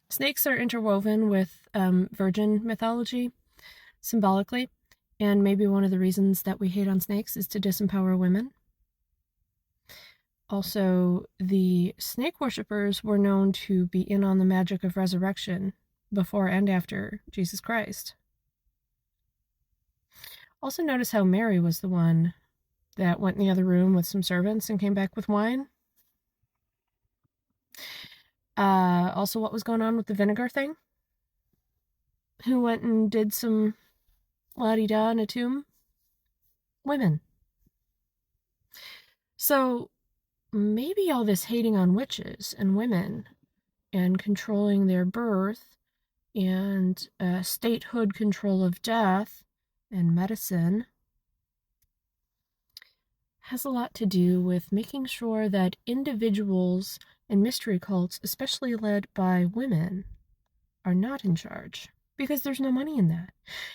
Snakes are interwoven with virgin mythology, symbolically, and maybe one of the reasons that we hate on snakes is to disempower women. Also, the snake worshippers were known to be in on the magic of resurrection before and after Jesus Christ. Also, notice how Mary was the one that went in the other room with some servants and came back with wine. Also, what was going on with the vinegar thing? Who went and did some la-di-da in a tomb? Women. So, maybe all this hating on witches and women and controlling their birth and statehood control of death and medicine has a lot to do with making sure that individuals and mystery cults, especially led by women, are not in charge. Because there's no money in that.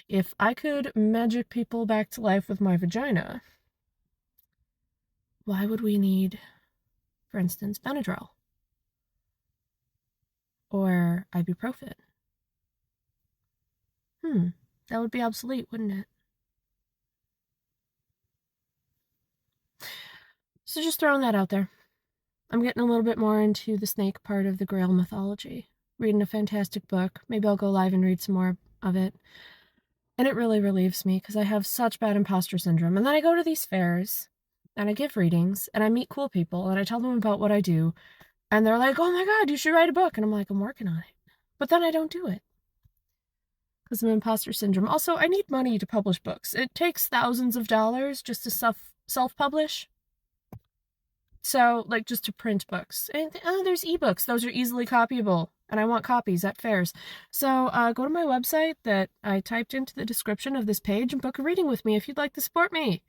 If I could magic people back to life with my vagina, why would we need, for instance, Benadryl? Or ibuprofen? That would be obsolete, wouldn't it? So just throwing that out there. I'm getting a little bit more into the snake part of the Grail mythology. Reading a fantastic book. Maybe I'll go live and read some more of it. And it really relieves me because I have such bad imposter syndrome. And then I go to these fairs and I give readings and I meet cool people and I tell them about what I do. And they're like, oh my God, you should write a book. And I'm like, I'm working on it. But then I don't do it because of imposter syndrome. Also, I need money to publish books. It takes thousands of dollars just to self-publish. So, like, just to print books. And there's ebooks. Those are easily copyable. And I want copies at fairs. So, go to my website that I typed into the description of this page and book a reading with me if you'd like to support me.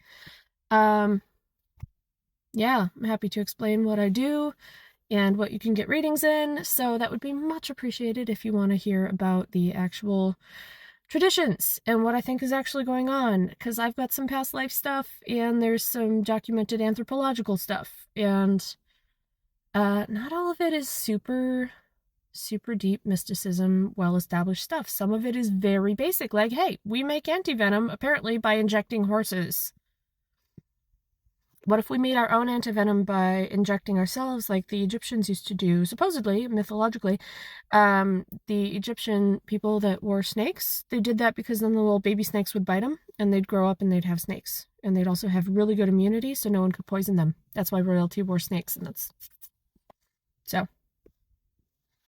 Yeah, I'm happy to explain what I do and what you can get readings in. So that would be much appreciated if you want to hear about the actual traditions and what I think is actually going on, because I've got some past life stuff and there's some documented anthropological stuff, and not all of it is super deep mysticism, well-established stuff. Some of it is very basic, like, hey, we make antivenom apparently by injecting horses. What if we made our own antivenom by injecting ourselves like the Egyptians used to do? Supposedly, mythologically, the Egyptian people that wore snakes, they did that because then the little baby snakes would bite them and they'd grow up and they'd have snakes. And they'd also have really good immunity so no one could poison them. That's why royalty wore snakes, and that's... So,